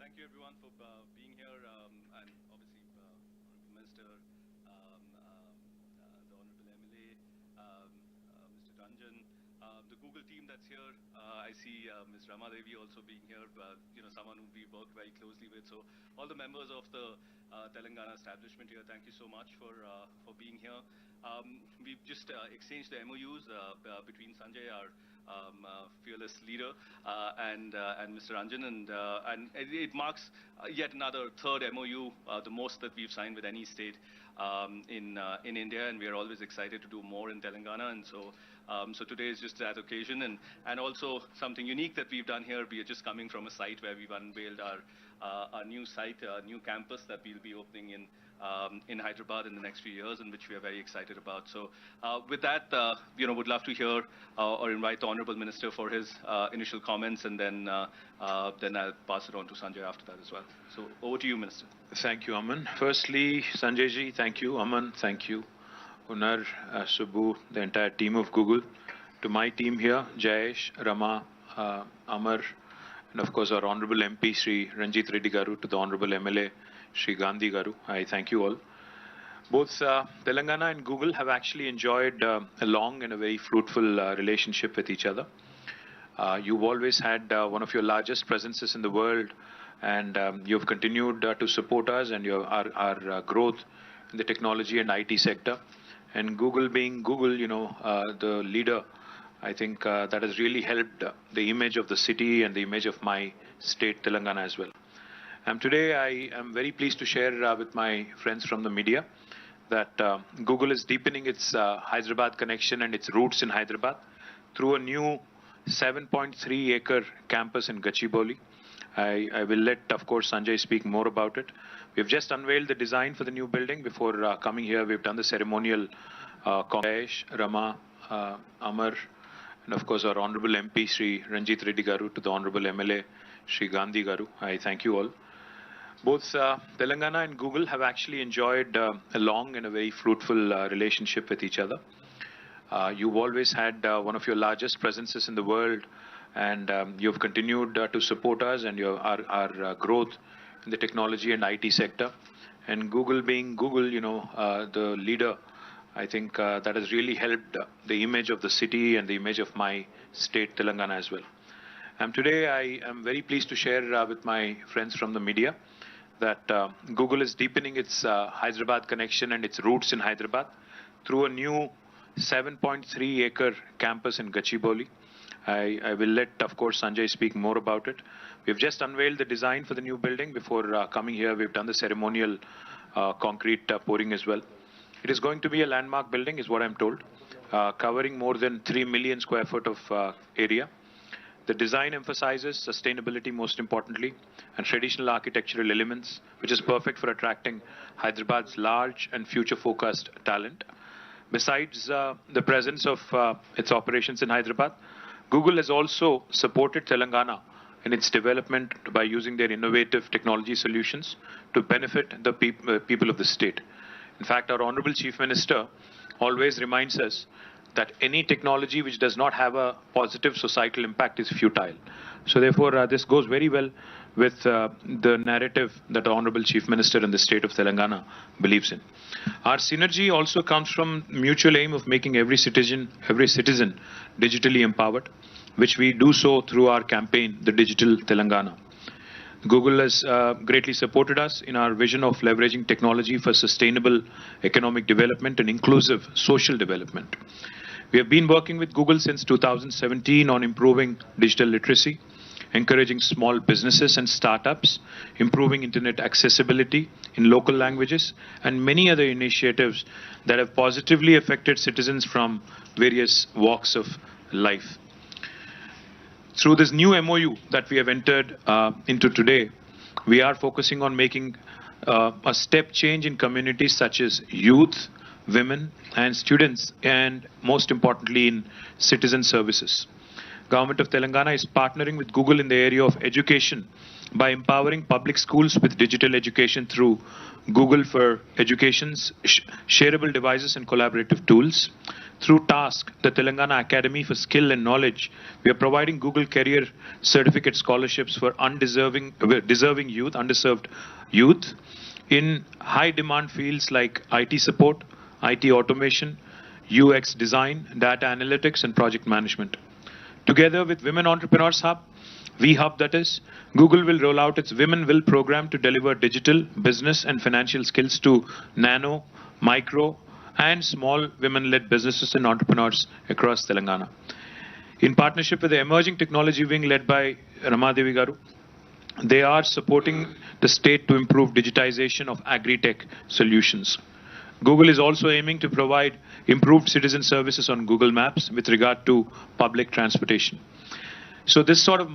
thank you everyone for being here, and obviously Honorable Minister, the Honorable MLA, Mr. Ranjan, the Google team that's here. I see Ms. Rama Devi also being here, someone who we work very closely with. So all the members of the Telangana establishment here, thank you so much for being here. We've just exchanged the MoUs between Sanjay, our fearless leader, and Mr. Ranjan, and it marks yet another third MoU, the most that we've signed with any state in India, and we are always excited to do more in Telangana. And so today is just that occasion, and also something unique that we've done here. We are just coming from a site where we've unveiled our new site, new campus that we'll be opening in Hyderabad in the next few years, and which we are very excited about. So with that, would love to hear or invite the Honorable Minister for his initial comments, and then I'll pass it on to Sanjay after that as well. So over to you, Minister. Thank you, Aman. Firstly, Sanjay ji, thank you. Aman, thank you. Unar, Subbu, the entire team of Google. To my team here, Jayesh, Rama, Amar, and of course our Honorable MP, Sri Ranjit Reddy Garu, to the Honorable MLA, Sri Gandhi Garu. I thank you all. Both Telangana and Google have actually enjoyed a long and a very fruitful relationship with each other. You've always had one of your largest presences in the world, and you've continued to support us and our growth in the technology and IT sector. And Google being Google, the leader, I think that has really helped the image of the city and the image of my state, Telangana, as well. Today, I am very pleased to share with my friends from the media that Google is deepening its Hyderabad connection and its roots in Hyderabad through a new 7.3-acre campus in Gachibowli. I will let, of course, Sanjay speak more about it. We've just unveiled the design for the new building. Before coming here, we've done the ceremonial Jayesh, Rama, Amar, and of course our Honorable MP, Sri Ranjit Reddy Garu, to the Honorable MLA, Sri Gandhi Garu. I thank you all. Both Telangana and Google have actually enjoyed a long and a very fruitful relationship with each other. You've always had one of your largest presences in the world, and you've continued to support us and our growth in the technology and IT sector. And Google being Google, the leader, I think that has really helped the image of the city and the image of my state, Telangana, as well. Today, I am very pleased to share with my friends from the media that Google is deepening its Hyderabad connection and its roots in Hyderabad through a new 7.3-acre campus in Gachibowli. I will let, of course, Sanjay speak more about it. We've just unveiled the design for the new building. Before coming here, we've done the ceremonial concrete pouring as well. It is going to be a landmark building, is what I'm told, covering more than 3 million square foot of area. The design emphasizes sustainability, most importantly, and traditional architectural elements, which is perfect for attracting Hyderabad's large and future-focused talent. Besides the presence of its operations in Hyderabad, Google has also supported Telangana in its development by using their innovative technology solutions to benefit the people of the state. In fact, our Honorable Chief Minister always reminds us that any technology which does not have a positive societal impact is futile. So therefore, this goes very well with the narrative that the Honorable Chief Minister in the state of Telangana believes in. Our synergy also comes from mutual aim of making every citizen digitally empowered, which we do so through our campaign, the Digital Telangana. Google has greatly supported us in our vision of leveraging technology for sustainable economic development and inclusive social development. We have been working with Google since 2017 on improving digital literacy, encouraging small businesses and startups, improving internet accessibility in local languages, and many other initiatives that have positively affected citizens from various walks of life. Through this new MoU that we have entered into today, we are focusing on making a step change in communities such as youth, women, and students, and most importantly in citizen services. Government of Telangana is partnering with Google in the area of education by empowering public schools with digital education through Google for Education's shareable devices and collaborative tools. through TASK, the Telangana Academy for Skill and Knowledge, we are providing Google Career Certificate scholarships for deserving youth, underserved youth, in high demand fields like IT support, IT automation, UX design, data analytics, and project management. Together with Women Entrepreneurs Hub, VHub that is, Google will roll out its Women Will program to deliver digital, business, and financial skills to nano, micro, and small women-led businesses and entrepreneurs across Telangana. In partnership with the Emerging Technology Wing led by Rama Devi Garu, they are supporting the state to improve digitization of agri-tech solutions. Google is also aiming to provide improved citizen services on Google Maps with regard to public transportation. So this sort of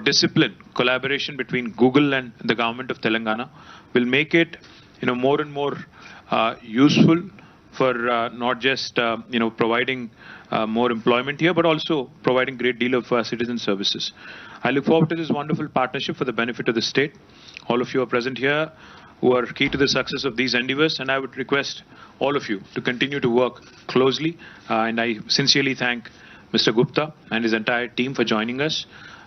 discipline collaboration between Google and the government of Telangana will make it, more and more useful for not just, providing more employment here, but also providing great deal of citizen services. I look forward to this wonderful partnership for the benefit of the state. All of you are present here who are key to the success of these endeavors, and I would request all of you to continue to work closely. And I sincerely thank Mr. Gupta and his entire team for joining us.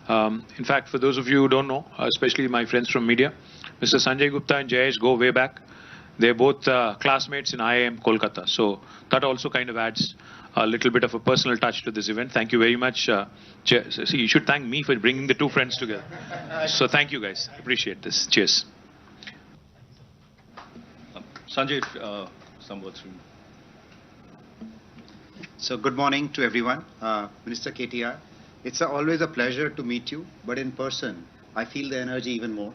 In fact, for those of you who don't know, especially my friends from media, Mr. Sanjay Gupta and Jayesh go way back. They're both classmates in IIM Kolkata. So that also kind of adds a little bit of a personal touch to this event. Thank you very much. See, you should thank me for bringing the two friends together. So thank you guys. Appreciate this. Cheers. Sanjay, some words from you. So good morning to everyone. Minister KTR, it's always a pleasure to meet you, but in person, I feel the energy even more.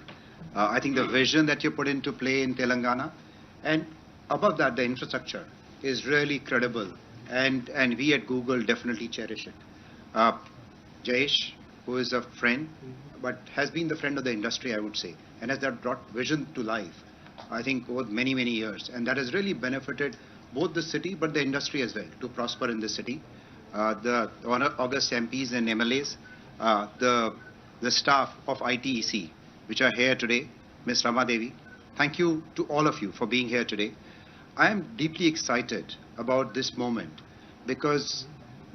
I think the vision that you put into play in Telangana, and above that, the infrastructure is really credible, and we at Google definitely cherish it. Jayesh, who is a friend, but has been the friend of the industry, I would say, and has that brought vision to life, I think, over many, many years, and that has really benefited both the city, but the industry as well, to prosper in the city. The August MPs and MLAs, the staff of ITEC, which are here today, Ms. Rama Devi, thank you to all of you for being here today. I am deeply excited about this moment because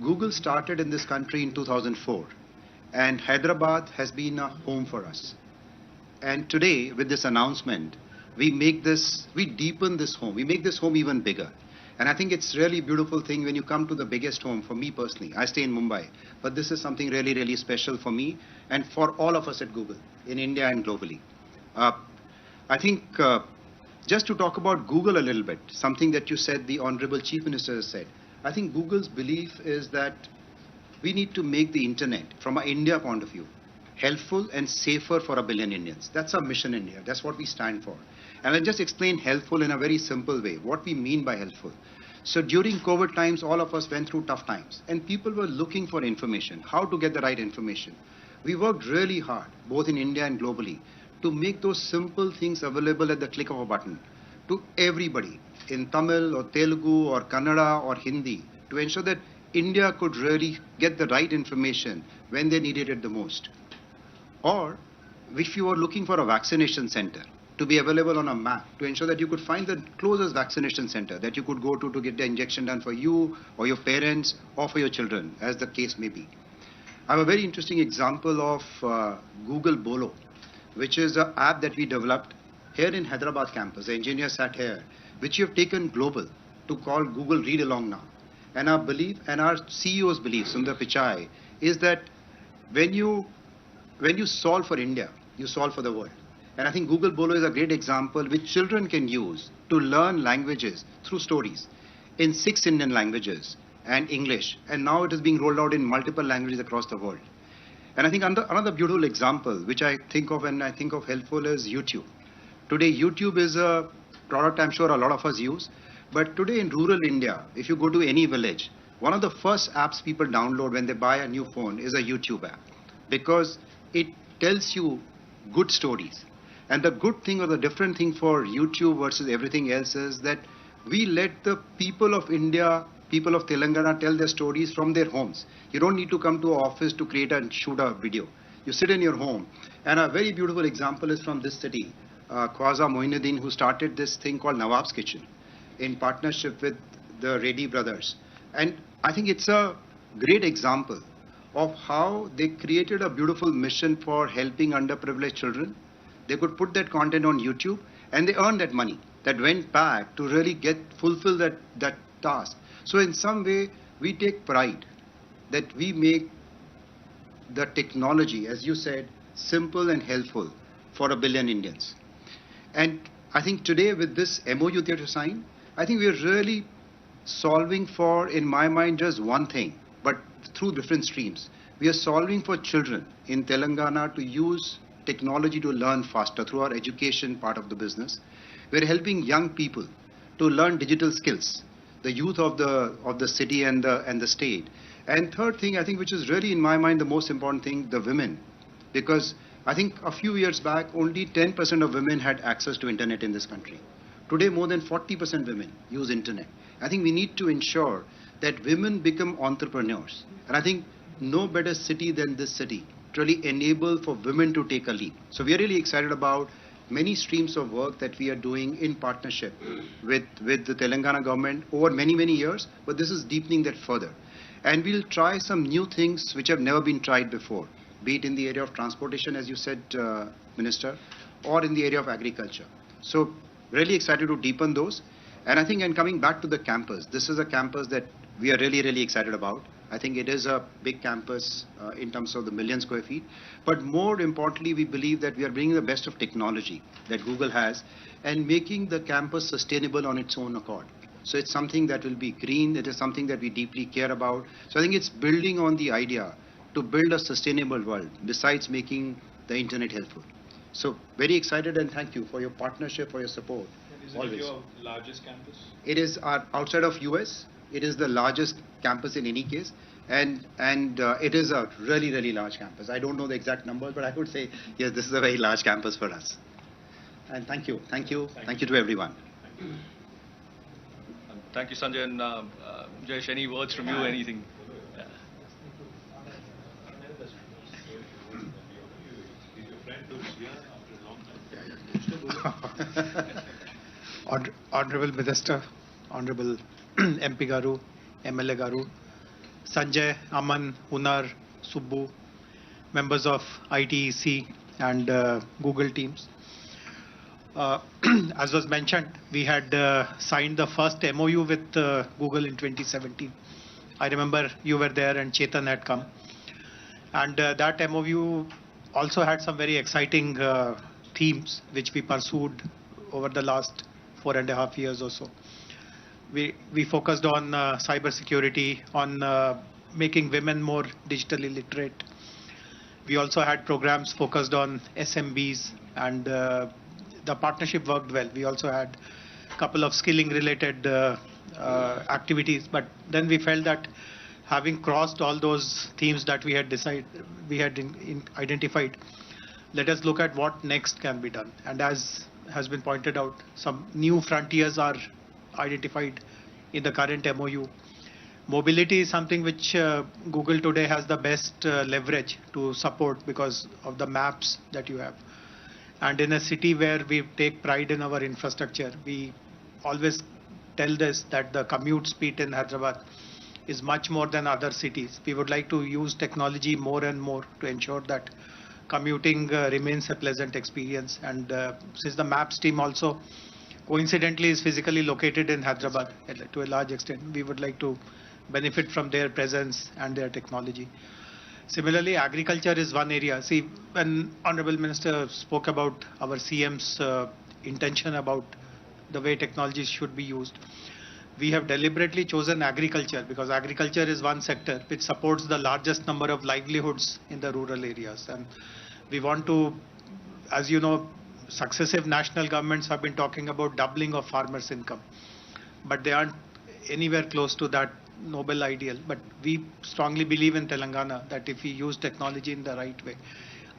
Google started in this country in 2004, and Hyderabad has been a home for us. And today, with this announcement, we deepen this home, we make this home even bigger. And I think it's really a beautiful thing when you come to the biggest home. For me personally, I stay in Mumbai, but this is something really, really special for me and for all of us at Google in India and globally. I think just to talk about Google a little bit, something that you said, the Honorable Chief Minister has said, I think Google's belief is that we need to make the internet, from an India point of view, helpful and safer for 1 billion Indians. That's our mission in India. That's what we stand for. And I'll just explain helpful in a very simple way, what we mean by helpful. So during COVID times, all of us went through tough times, and people were looking for information, how to get the right information. We worked really hard, both in India and globally, to make those simple things available at the click of a button to everybody in Tamil or Telugu or Kannada or Hindi, to ensure that India could really get the right information when they needed it the most. Or if you were looking for a vaccination center, to be available on a map to ensure that you could find the closest vaccination center that you could go to get the injection done for you or your parents or for your children, as the case may be. I have a very interesting example of Google Bolo, which is an app that we developed here in Hyderabad campus. The engineer sat here, which we have taken global to call Google Read Along Now. And our belief, and our CEO's belief, Sundar Pichai, is that when you solve for India, you solve for the world. And I think Google Bolo is a great example which children can use to learn languages through stories in 6 Indian languages and English. And now it is being rolled out in multiple languages across the world. And I think another beautiful example, which I think of when I think of helpful, is YouTube. Today, YouTube is a product I'm sure a lot of us use. But today in rural India, if you go to any village, one of the first apps people download when they buy a new phone is a YouTube app, because it tells you good stories. And the good thing or the different thing for YouTube versus everything else is that we let the people of India, people of Telangana tell their stories from their homes. You don't need to come to an office to create and shoot a video. You sit in your home. And a very beautiful example is from this city, Khwaja Moinuddin, who started this thing called Nawab's Kitchen in partnership with the Reddy brothers. And I think it's a great example of how they created a beautiful mission for helping underprivileged children. They could put that content on YouTube and they earned that money that went back to really fulfill that task. So in some way, we take pride that we make the technology, as you said, simple and helpful for 1 billion Indians. And I think today with this MoU that you signed, I think we're really solving for, in my mind, just one thing, but through different streams. We are solving for children in Telangana to use technology to learn faster through our education part of the business. We're helping young people to learn digital skills, the youth of the city and the state. And third thing, I think, which is really in my mind the most important thing, the women. Because I think a few years back, only 10% of women had access to internet in this country. Today, more than 40% women use internet. I think we need to ensure that women become entrepreneurs. And I think no better city than this city to really enable for women to take a leap. So we are really excited about many streams of work that we are doing in partnership with the Telangana government over many, many years, but this is deepening that further. And we'll try some new things which have never been tried before, be it in the area of transportation, as you said, Minister, or in the area of agriculture. So really excited to deepen those. And I think, and coming back to the campus, this is a campus that we are really, really excited about. I think it is a big campus in terms of the million square feet. But more importantly, we believe that we are bringing the best of technology that Google has and making the campus sustainable on its own accord. So it's something that will be green. It is something that we deeply care about. So I think it's building on the idea to build a sustainable world besides making the internet helpful. So very excited and thank you for your partnership, for your support. Is it your largest campus? It is outside of US. It is the largest campus in any case, and it is a really, really large campus. I don't know the exact numbers, but I would say, yes, this is a very large campus for us. And thank you to everyone. Thank you, Sanjay. And Jayesh, any words from you, anything? Honorable Minister, Honorable MP Garu, MLA Garu, Sanjay, Aman, Unar, Subbu, members of ITEC and Google teams. As was mentioned, we had signed the first MoU with Google in 2017. I remember you were there and Chetan had come. And that MoU also had some very exciting themes which we pursued over the last 4.5 years or so. We focused on cyber security, on making women more digitally literate. We also had programs focused on SMBs, and the partnership worked well. We also had a couple of skilling related activities, but then we felt that having crossed all those themes that we had identified, let us look at what next can be done. And as has been pointed out, some new frontiers are identified in the current MoU. Mobility is something which Google today has the best leverage to support because of the maps that you have. And in a city where we take pride in our infrastructure, we always tell this that the commute speed in Hyderabad is much more than other cities. We would like to use technology more and more to ensure that commuting remains a pleasant experience. And since the maps team also coincidentally is physically located in Hyderabad to a large extent, we would like to benefit from their presence and their technology. Similarly, agriculture is one area. See, when Honorable Minister spoke about our CM's intention about the way technology should be used, we have deliberately chosen agriculture because agriculture is one sector which supports the largest number of livelihoods in the rural areas. And we want to, as you know, successive national governments have been talking about doubling of farmers' income, but they aren't anywhere close to that noble ideal. But we strongly believe in Telangana that if we use technology in the right way,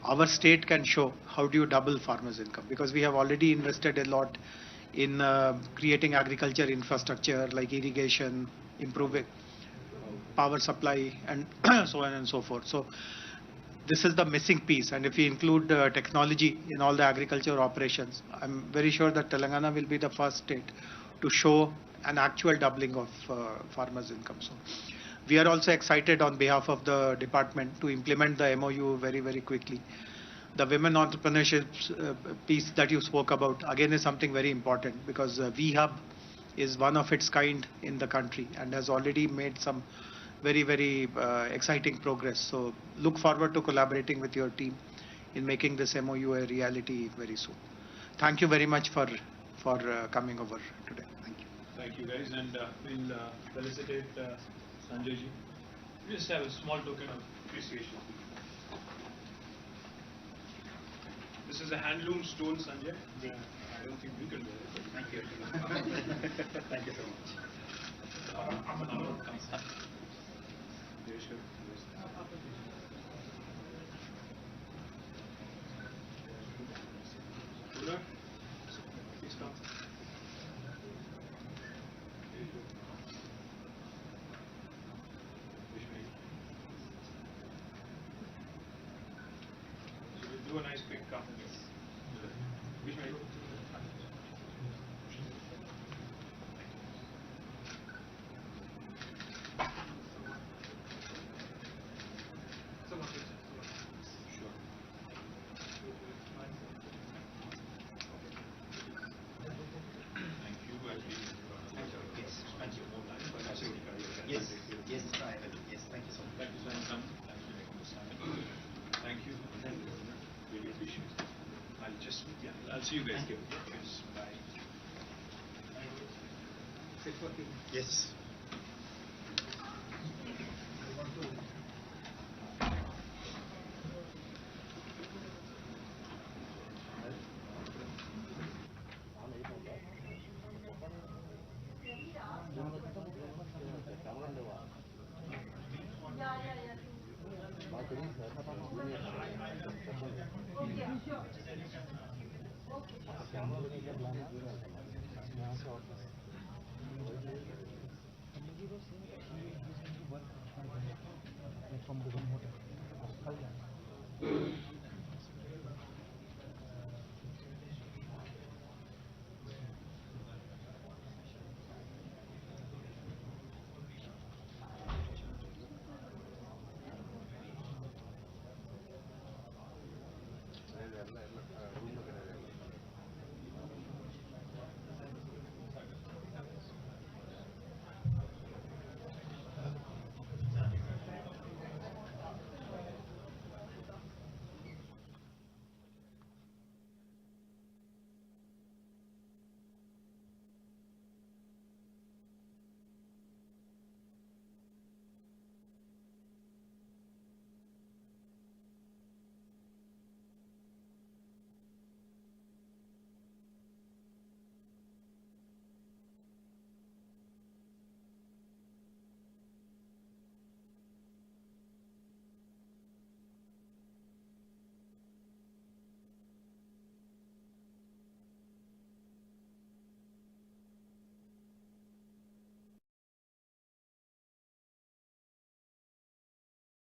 our state can show how do you double farmers' income, because we have already invested a lot in creating agriculture infrastructure like irrigation, improving power supply, and so on and so forth. So this is the missing piece, and if we include technology in all the agriculture operations, I'm very sure that Telangana will be the first state to show an actual doubling of farmers' income. So we are also excited on behalf of the department to implement the MoU very, very quickly. The women entrepreneurship piece that you spoke about again is something very important, because VHub is one of its kind in the country and has already made some very, very exciting progress. So look forward to collaborating with your team in making this MoU a reality very soon. Thank you very much for coming over today. Thank you. Thank you, guys, and we'll felicitate Sanjay ji. We just have a small token of appreciation. This is a handloom stone, Sanjay. I don't think you can wear it. Thank you. Thank you so much. Please come. So we'll do a nice quick count. Which way? Sure. Thank you. Yes, yes, I will. Yes, thank you so much. Thank you so much. Thank you. Thank you. Really appreciate it. I'll see you guys. Yes. Bye. Yes.